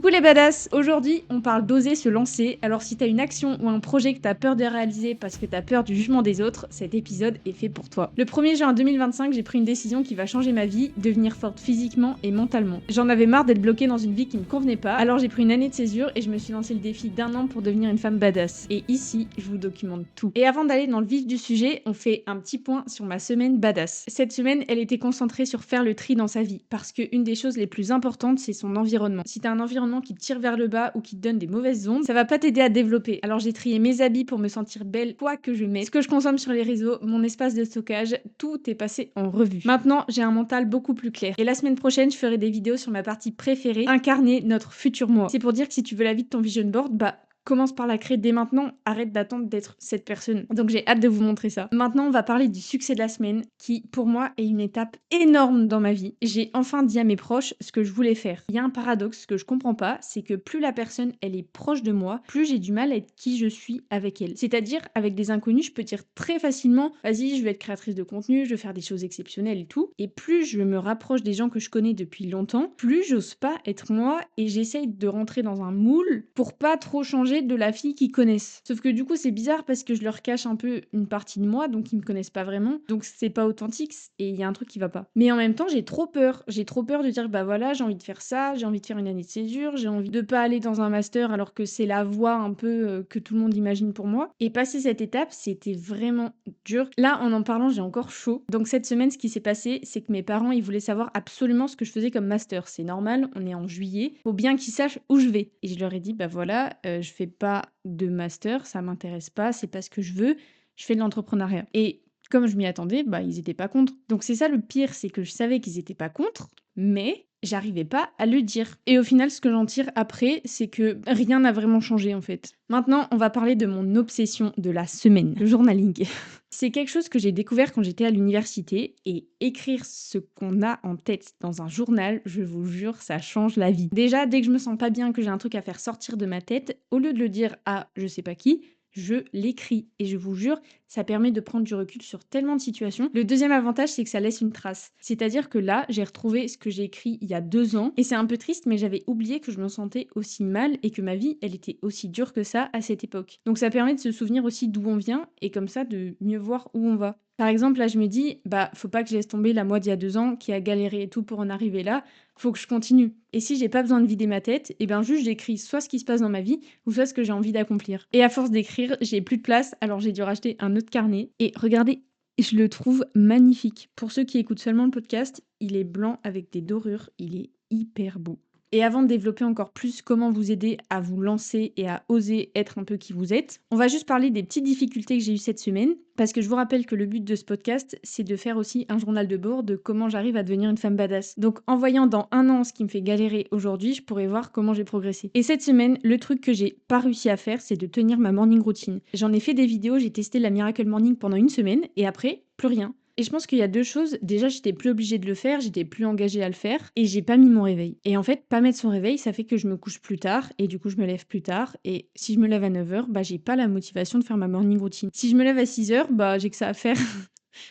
Coucou les badass. Aujourd'hui on parle d'oser se lancer, alors si t'as une action ou un projet que t'as peur de réaliser parce que t'as peur du jugement des autres, cet épisode est fait pour toi. Le 1er juin 2025, j'ai pris une décision qui va changer ma vie, devenir forte physiquement et mentalement. J'en avais marre d'être bloquée dans une vie qui me convenait pas, alors j'ai pris une année de césure et je me suis lancé le défi d'1 an pour devenir une femme badass. Et ici, je vous documente tout. Et avant d'aller dans le vif du sujet, on fait un petit point sur ma semaine badass. Cette semaine, elle était concentrée sur faire le tri dans sa vie, parce qu'une des choses les plus importantes, c'est son environnement. Si t'as un environnement qui te tire vers le bas ou qui te donne des mauvaises ondes, ça va pas t'aider à développer. Alors j'ai trié mes habits pour me sentir belle, quoi que je mette, ce que je consomme sur les réseaux, mon espace de stockage, tout est passé en revue. Maintenant, j'ai un mental beaucoup plus clair. Et la semaine prochaine, je ferai des vidéos sur ma partie préférée, incarner notre futur moi. C'est pour dire que si tu veux la vie de ton vision board, commence par la créer dès maintenant, arrête d'attendre d'être cette personne. Donc j'ai hâte de vous montrer ça. Maintenant, on va parler du succès de la semaine, qui pour moi est une étape énorme dans ma vie. J'ai enfin dit à mes proches ce que je voulais faire. Il y a un paradoxe que je comprends pas, c'est que plus la personne elle est proche de moi, plus j'ai du mal à être qui je suis avec elle. C'est-à-dire, avec des inconnus, je peux dire très facilement, vas-y, je vais être créatrice de contenu, je vais faire des choses exceptionnelles et tout. Et plus je me rapproche des gens que je connais depuis longtemps, plus j'ose pas être moi et j'essaye de rentrer dans un moule pour pas trop changer de la fille qu'ils connaissent. Sauf que du coup, c'est bizarre parce que je leur cache un peu une partie de moi, donc ils me connaissent pas vraiment. Donc c'est pas authentique et il y a un truc qui va pas. Mais en même temps, j'ai trop peur. J'ai trop peur de dire, bah voilà, j'ai envie de faire ça, j'ai envie de faire une année de césure, j'ai envie de pas aller dans un master alors que c'est la voie un peu que tout le monde imagine pour moi. Et passer cette étape, c'était vraiment dur. Là, en parlant, j'ai encore chaud. Donc cette semaine, ce qui s'est passé, c'est que mes parents, ils voulaient savoir absolument ce que je faisais comme master. C'est normal, on est en juillet. Faut bien qu'ils sachent où je vais. Et je leur ai dit, bah voilà, je fais pas de master, ça m'intéresse pas, c'est pas ce que je veux, je fais de l'entrepreneuriat. Et comme je m'y attendais, ils étaient pas contre. Donc c'est ça le pire, c'est que je savais qu'ils étaient pas contre, mais j'arrivais pas à le dire. Et au final, ce que j'en tire après, c'est que rien n'a vraiment changé en fait. Maintenant, on va parler de mon obsession de la semaine, le journaling. C'est quelque chose que j'ai découvert quand j'étais à l'université et écrire ce qu'on a en tête dans un journal, je vous jure, ça change la vie. Déjà, dès que je me sens pas bien, que j'ai un truc à faire sortir de ma tête, au lieu de le dire à je sais pas qui, je l'écris. Et je vous jure, ça permet de prendre du recul sur tellement de situations. Le deuxième avantage, c'est que ça laisse une trace. C'est-à-dire que là, j'ai retrouvé ce que j'ai écrit il y a 2 ans. Et c'est un peu triste, mais j'avais oublié que je me sentais aussi mal et que ma vie, elle était aussi dure que ça à cette époque. Donc ça permet de se souvenir aussi d'où on vient et comme ça de mieux voir où on va. Par exemple, là, je me dis, faut pas que je laisse tomber la moi d'il y a 2 ans qui a galéré et tout pour en arriver là. Faut que je continue. Et si j'ai pas besoin de vider ma tête, juste j'écris soit ce qui se passe dans ma vie, ou soit ce que j'ai envie d'accomplir. Et à force d'écrire, j'ai plus de place, alors j'ai dû racheter un autre carnet. Et regardez, je le trouve magnifique. Pour ceux qui écoutent seulement le podcast, il est blanc avec des dorures, il est hyper beau. Et avant de développer encore plus comment vous aider à vous lancer et à oser être un peu qui vous êtes, on va juste parler des petites difficultés que j'ai eues cette semaine, parce que je vous rappelle que le but de ce podcast, c'est de faire aussi un journal de bord de comment j'arrive à devenir une femme badass. Donc en voyant dans 1 an ce qui me fait galérer aujourd'hui, je pourrais voir comment j'ai progressé. Et cette semaine, le truc que j'ai pas réussi à faire, c'est de tenir ma morning routine. J'en ai fait des vidéos, j'ai testé la Miracle Morning pendant 1 semaine, et après, plus rien. Et je pense qu'il y a 2 choses. Déjà, j'étais plus obligée de le faire, j'étais plus engagée à le faire et j'ai pas mis mon réveil. Et en fait, pas mettre son réveil, ça fait que je me couche plus tard et du coup, je me lève plus tard. Et si je me lève à 9h, j'ai pas la motivation de faire ma morning routine. Si je me lève à 6h, j'ai que ça à faire.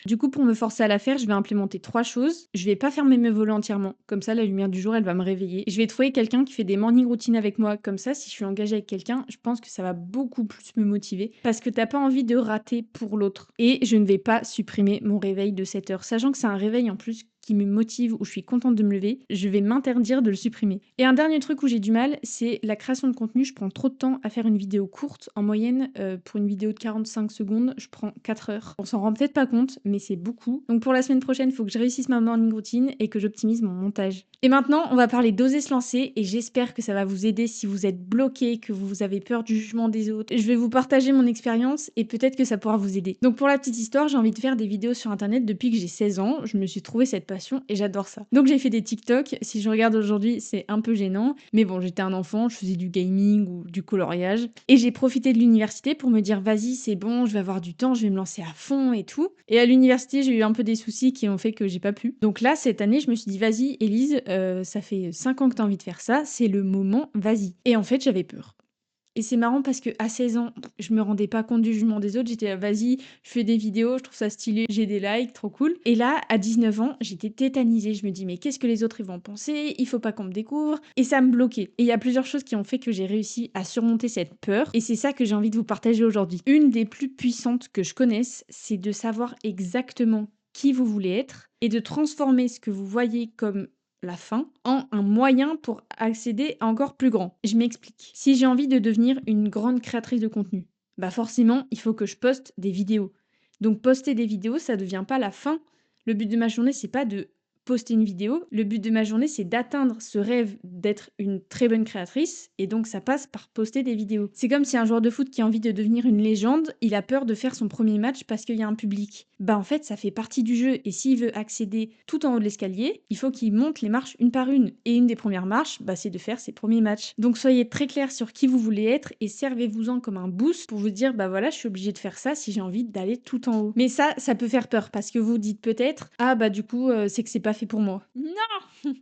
Du coup, pour me forcer à la faire, je vais implémenter 3 choses. Je vais pas fermer mes volets entièrement. Comme ça, la lumière du jour, elle va me réveiller. Je vais trouver quelqu'un qui fait des morning routines avec moi. Comme ça, si je suis engagée avec quelqu'un, je pense que ça va beaucoup plus me motiver. Parce que t'as pas envie de rater pour l'autre. Et je ne vais pas supprimer mon réveil de 7h. Sachant que c'est un réveil en plus qui me motive, où je suis contente de me lever, je vais m'interdire de le supprimer. Et un dernier truc où j'ai du mal, c'est la création de contenu. Je prends trop de temps à faire une vidéo courte. En moyenne, pour une vidéo de 45 secondes, je prends 4 heures. On s'en rend peut-être pas compte, mais c'est beaucoup. Donc pour la semaine prochaine, il faut que je réussisse ma morning routine et que j'optimise mon montage. Et maintenant, on va parler d'oser se lancer et j'espère que ça va vous aider si vous êtes bloqué, que vous avez peur du jugement des autres. Je vais vous partager mon expérience et peut-être que ça pourra vous aider. Donc pour la petite histoire, j'ai envie de faire des vidéos sur internet depuis que j'ai 16 ans. Je me suis trouvé cette passion et j'adore ça. Donc j'ai fait des TikTok. Si je regarde aujourd'hui, c'est un peu gênant. Mais bon, j'étais un enfant, je faisais du gaming ou du coloriage. Et j'ai profité de l'université pour me dire, vas-y, c'est bon, je vais avoir du temps, je vais me lancer à fond et tout. Et à l'université, j'ai eu un peu des soucis qui ont fait que j'ai pas pu. Donc là, cette année, je me suis dit, vas-y, Élise, ça fait 5 ans que t'as envie de faire ça, c'est le moment, vas-y. Et en fait, j'avais peur. Et c'est marrant parce qu'à 16 ans, je me rendais pas compte du jugement des autres. J'étais là: «Vas-y, je fais des vidéos, je trouve ça stylé, j'ai des likes, trop cool». Et là, à 19 ans, j'étais tétanisée. Je me dis: «Mais qu'est-ce que les autres ils vont penser? Il faut pas qu'on me découvre» et ça me bloquait. Et il y a plusieurs choses qui ont fait que j'ai réussi à surmonter cette peur et c'est ça que j'ai envie de vous partager aujourd'hui. Une des plus puissantes que je connaisse, c'est de savoir exactement qui vous voulez être et de transformer ce que vous voyez comme la fin en un moyen pour accéder à encore plus grand. Je m'explique. Si j'ai envie de devenir une grande créatrice de contenu, bah forcément, il faut que je poste des vidéos. Donc poster des vidéos, ça devient pas la fin. Le but de ma journée, c'est pas de poster une vidéo. Le but de ma journée, c'est d'atteindre ce rêve d'être une très bonne créatrice et donc ça passe par poster des vidéos. C'est comme si un joueur de foot qui a envie de devenir une légende, il a peur de faire son premier match parce qu'il y a un public. Bah en fait, ça fait partie du jeu et s'il veut accéder tout en haut de l'escalier, il faut qu'il monte les marches une par une. Et une des premières marches, bah, c'est de faire ses premiers matchs. Donc soyez très clair sur qui vous voulez être et servez-vous-en comme un boost pour vous dire bah voilà, je suis obligée de faire ça si j'ai envie d'aller tout en haut. Mais ça peut faire peur parce que vous dites peut-être ah bah du coup c'est que c'est pas fait pour moi. Non.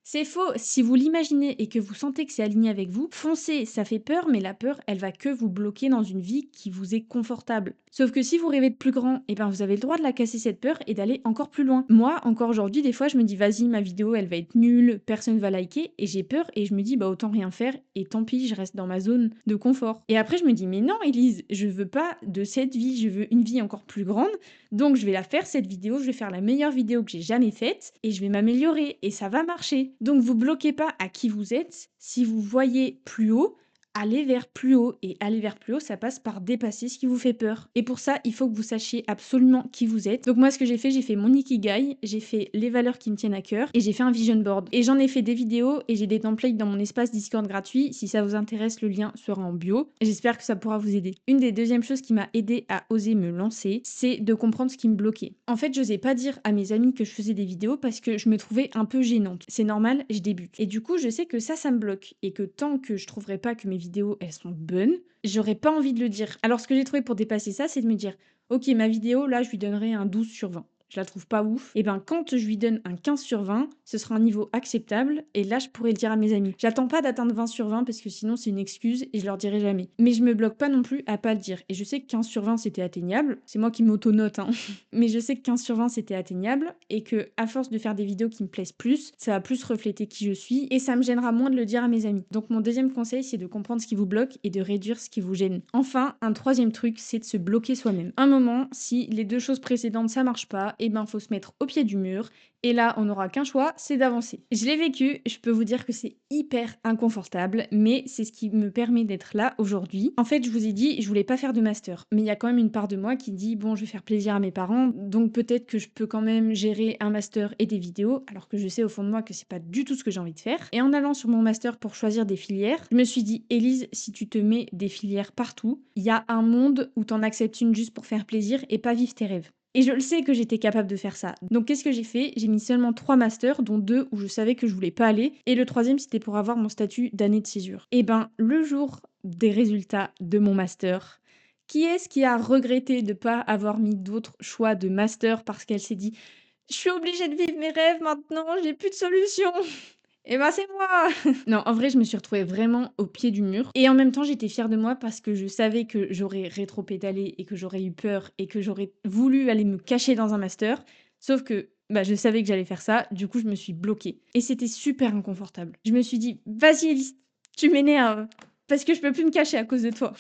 C'est faux. Si vous l'imaginez et que vous sentez que c'est aligné avec vous, foncez. Ça fait peur, mais la peur, elle va que vous bloquer dans une vie qui vous est confortable. Sauf que si vous rêvez de plus grand, eh ben vous avez le droit de la casser cette peur et d'aller encore plus loin. Moi, encore aujourd'hui, des fois, je me dis vas-y, ma vidéo, elle va être nulle, personne va liker, et j'ai peur et je me dis bah autant rien faire et tant pis, je reste dans ma zone de confort. Et après, je me dis mais non, Elise, je veux pas de cette vie, je veux une vie encore plus grande. Donc je vais la faire cette vidéo, je vais faire la meilleure vidéo que j'ai jamais faite et je vais m'améliorer et ça va marcher. Donc vous bloquez pas à qui vous êtes. Si vous voyez plus haut, allez vers plus haut et aller vers plus haut, ça passe par dépasser ce qui vous fait peur. Et pour ça, il faut que vous sachiez absolument qui vous êtes. Donc moi ce que j'ai fait mon ikigai, j'ai fait les valeurs qui me tiennent à cœur et j'ai fait un vision board. Et j'en ai fait des vidéos et j'ai des templates dans mon espace Discord gratuit. Si ça vous intéresse, le lien sera en bio. J'espère que ça pourra vous aider. Une des deuxièmes choses qui m'a aidé à oser me lancer, c'est de comprendre ce qui me bloquait. En fait, j'osais pas dire à mes amis que je faisais des vidéos parce que je me trouvais un peu gênante. C'est normal, je débute. Et du coup, je sais que ça me bloque et que tant que je trouverai pas que mes vidéos elles sont bonnes, j'aurais pas envie de le dire. Alors ce que j'ai trouvé pour dépasser ça, c'est de me dire OK, ma vidéo là, je lui donnerai un 12/20. Je la trouve pas ouf. Et ben quand je lui donne un 15/20, ce sera un niveau acceptable et là je pourrais le dire à mes amis. J'attends pas d'atteindre 20/20 parce que sinon c'est une excuse et je leur dirai jamais. Mais je me bloque pas non plus à pas le dire. Et je sais que 15/20 c'était atteignable. C'est moi qui m'auto-note hein. Mais je sais que 15/20 c'était atteignable et que à force de faire des vidéos qui me plaisent plus, ça va plus refléter qui je suis et ça me gênera moins de le dire à mes amis. Donc mon deuxième conseil c'est de comprendre ce qui vous bloque et de réduire ce qui vous gêne. Enfin, un troisième truc c'est de se bloquer soi-même. Un moment, si les deux choses précédentes ça marche pas, et ben faut se mettre au pied du mur et là on n'aura qu'un choix, c'est d'avancer. Je l'ai vécu, je peux vous dire que c'est hyper inconfortable, mais c'est ce qui me permet d'être là aujourd'hui. En fait, je vous ai dit, je voulais pas faire de master, mais il y a quand même une part de moi qui dit bon, je vais faire plaisir à mes parents, donc peut-être que je peux quand même gérer un master et des vidéos, alors que je sais au fond de moi que c'est pas du tout ce que j'ai envie de faire. Et en allant sur mon master pour choisir des filières, je me suis dit Élise, si tu te mets des filières partout, il y a un monde où t'en acceptes une juste pour faire plaisir et pas vivre tes rêves. Et je le sais que j'étais capable de faire ça. Donc qu'est-ce que j'ai fait? J'ai mis seulement 3 masters, dont 2 où je savais que je voulais pas aller. Et le troisième, c'était pour avoir mon statut d'année de césure. Et ben, le jour des résultats de mon master, qui est-ce qui a regretté de pas avoir mis d'autres choix de master parce qu'elle s'est dit je suis obligée de vivre mes rêves maintenant, j'ai plus de solution. Et ben c'est moi! Non, en vrai, je me suis retrouvée vraiment au pied du mur et en même temps, j'étais fière de moi parce que je savais que j'aurais rétropédalé et que j'aurais eu peur et que j'aurais voulu aller me cacher dans un master. Sauf que, bah, je savais que j'allais faire ça, du coup, je me suis bloquée et c'était super inconfortable. Je me suis dit: «Vas-y Elise, tu m'énerves parce que je peux plus me cacher à cause de toi».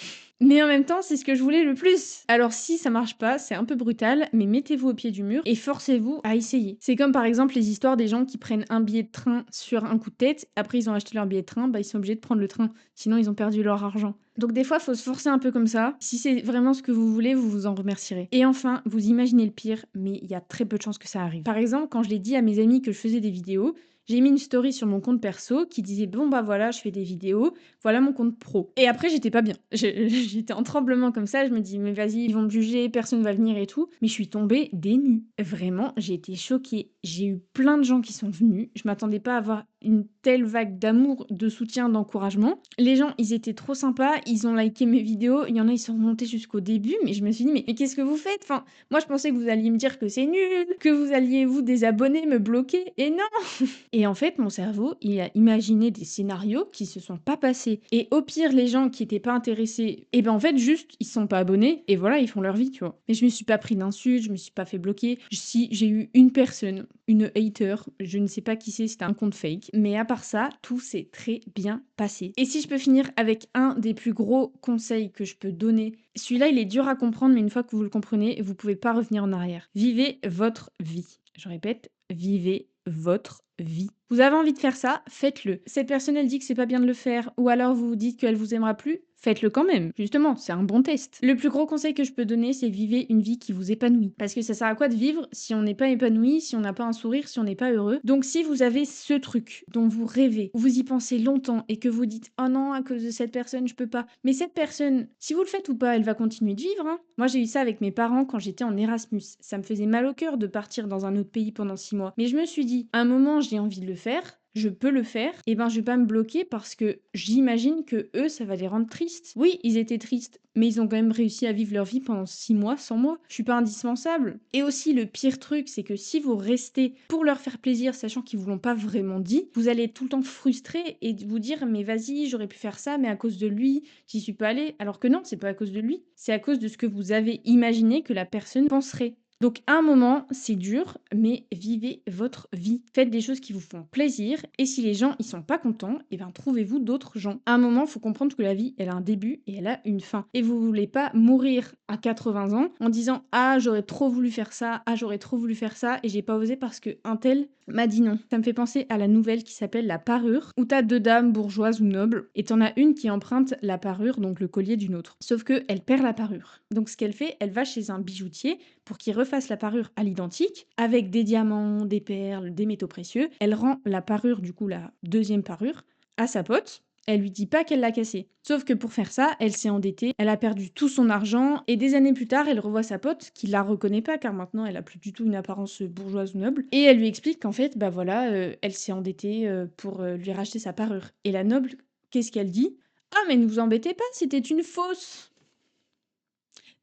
Mais en même temps, c'est ce que je voulais le plus. Alors si ça marche pas, c'est un peu brutal, mais mettez-vous au pied du mur et forcez-vous à essayer. C'est comme par exemple les histoires des gens qui prennent un billet de train sur un coup de tête, après ils ont acheté leur billet de train, bah ils sont obligés de prendre le train, sinon ils ont perdu leur argent. Donc des fois, faut se forcer un peu comme ça. Si c'est vraiment ce que vous voulez, vous vous en remercierez. Et enfin, vous imaginez le pire, mais il y a très peu de chances que ça arrive. Par exemple, quand je l'ai dit à mes amis que je faisais des vidéos, j'ai mis une story sur mon compte perso qui disait bon bah voilà, je fais des vidéos, voilà mon compte pro. Et après, j'étais pas bien. J'étais en tremblement comme ça, je me dis mais vas-y, ils vont me juger, personne va venir et tout. Mais je suis tombée des nues. Vraiment, j'ai été choquée. J'ai eu plein de gens qui sont venus. Je m'attendais pas à avoir une telle vague d'amour, de soutien, d'encouragement. Les gens, ils étaient trop sympas, ils ont liké mes vidéos, il y en a, ils sont remontés jusqu'au début, mais je me suis dit: «Mais qu'est-ce que vous faites?» Enfin, moi, je pensais que vous alliez me dire que c'est nul, que vous alliez vous désabonner, me bloquer et non! Et en fait, mon cerveau, il a imaginé des scénarios qui se sont pas passés et au pire, les gens qui étaient pas intéressés et ben, en fait, juste, ils se sont pas abonnés et voilà, ils font leur vie, tu vois? Mais je me suis pas pris d'insultes, je me suis pas fait bloquer. Si, j'ai eu une personne, une hater, je ne sais pas qui c'est, c'était un compte fake, mais à part ça, tout s'est très bien passé. Et si je peux finir avec un des plus gros conseils que je peux donner, celui-là, il est dur à comprendre, mais une fois que vous le comprenez, vous pouvez pas revenir en arrière. Vivez votre vie. Je répète, vivez votre vie. Vous avez envie de faire ça, faites-le. Cette personne, elle dit que c'est pas bien de le faire, ou alors vous vous dites qu'elle vous aimera plus, faites-le quand même. Justement, c'est un bon test. Le plus gros conseil que je peux donner, c'est vivez une vie qui vous épanouit. Parce que ça sert à quoi de vivre si on n'est pas épanoui, si on n'a pas un sourire, si on n'est pas heureux. Donc si vous avez ce truc dont vous rêvez, vous y pensez longtemps et que vous dites oh non, à cause de cette personne, je peux pas. Mais cette personne, si vous le faites ou pas, elle va continuer de vivre, hein. Moi, j'ai eu ça avec mes parents quand j'étais en Erasmus. Ça me faisait mal au cœur de partir dans un autre pays pendant 6 mois. Mais je me suis dit, à un moment, j'ai envie de le faire. Je peux le faire, et ben je vais pas me bloquer parce que j'imagine que eux, ça va les rendre tristes. Oui, ils étaient tristes, mais ils ont quand même réussi à vivre leur vie pendant 6 mois sans moi. Je suis pas indispensable. Et aussi, le pire truc, c'est que si vous restez pour leur faire plaisir, sachant qu'ils vous l'ont pas vraiment dit, vous allez être tout le temps frustré et vous dire mais vas-y, j'aurais pu faire ça, mais à cause de lui, j'y suis pas allée. Alors que non, c'est pas à cause de lui, c'est à cause de ce que vous avez imaginé que la personne penserait. Donc à un moment, c'est dur, mais vivez votre vie. Faites des choses qui vous font plaisir, et si les gens ils sont pas contents, et ben trouvez-vous d'autres gens. À un moment, faut comprendre que la vie, elle a un début et elle a une fin. Et vous voulez pas mourir à 80 ans en disant ah j'aurais trop voulu faire ça, ah j'aurais trop voulu faire ça, et j'ai pas osé parce que un tel m'a dit non. Ça me fait penser à la nouvelle qui s'appelle La Parure, où t'as 2 dames bourgeoises ou nobles, et t'en as une qui emprunte la parure, donc le collier d'une autre. Sauf que elle perd la parure. Donc ce qu'elle fait, elle va chez un bijoutier pour qu'il refasse la parure à l'identique, avec des diamants, des perles, des métaux précieux. Elle rend la parure, du coup la deuxième parure, à sa pote. Elle lui dit pas qu'elle l'a cassée. Sauf que pour faire ça, elle s'est endettée, elle a perdu tout son argent, et des années plus tard, elle revoit sa pote, qui la reconnaît pas, car maintenant elle a plus du tout une apparence bourgeoise ou noble, et elle lui explique qu'en fait, bah voilà, elle s'est endettée pour lui racheter sa parure. Et la noble, qu'est-ce qu'elle dit? Ah mais ne vous embêtez pas, c'était une fausse.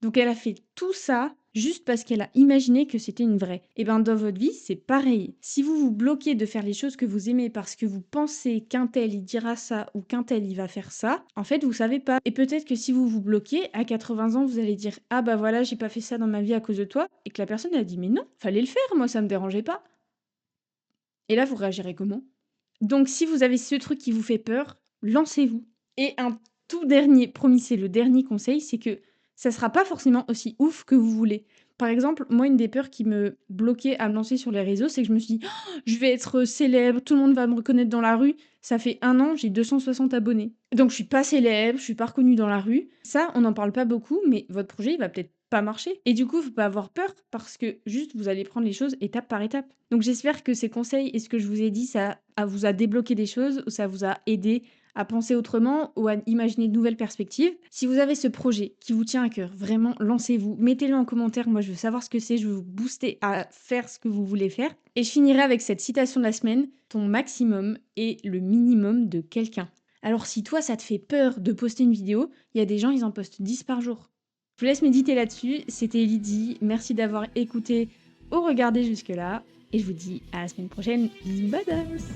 Donc elle a fait tout ça juste parce qu'elle a imaginé que c'était une vraie. Et ben dans votre vie, c'est pareil. Si vous vous bloquez de faire les choses que vous aimez parce que vous pensez qu'un tel il dira ça ou qu'un tel il va faire ça, en fait vous savez pas. Et peut-être que si vous vous bloquez, à 80 ans, vous allez dire ah bah voilà, j'ai pas fait ça dans ma vie à cause de toi, et que la personne elle a dit mais non, fallait le faire, moi ça me dérangeait pas. Et là vous réagirez comment? Donc si vous avez ce truc qui vous fait peur, lancez-vous. Et un tout dernier, promis, c'est le dernier conseil, c'est que ça sera pas forcément aussi ouf que vous voulez. Par exemple, moi, une des peurs qui me bloquait à me lancer sur les réseaux, c'est que je me suis dit: «Oh, je vais être célèbre, tout le monde va me reconnaître dans la rue». Ça fait 1 an, j'ai 260 abonnés. Donc je suis pas célèbre, je suis pas reconnue dans la rue. Ça, on n'en parle pas beaucoup, mais votre projet, il va peut-être pas marcher. Et du coup, faut pas avoir peur parce que juste vous allez prendre les choses étape par étape. Donc j'espère que ces conseils et ce que je vous ai dit, vous a débloqué des choses, ou ça vous a aidé à penser autrement ou à imaginer de nouvelles perspectives. Si vous avez ce projet qui vous tient à cœur, vraiment lancez-vous, mettez-le en commentaire, moi je veux savoir ce que c'est, je veux vous booster à faire ce que vous voulez faire. Et je finirai avec cette citation de la semaine: ton maximum est le minimum de quelqu'un. Alors si toi ça te fait peur de poster une vidéo, il y a des gens ils en postent 10 par jour. Je vous laisse méditer là-dessus, c'était Lydie, merci d'avoir écouté ou regardé jusque-là, et je vous dis à la semaine prochaine, bisous badass.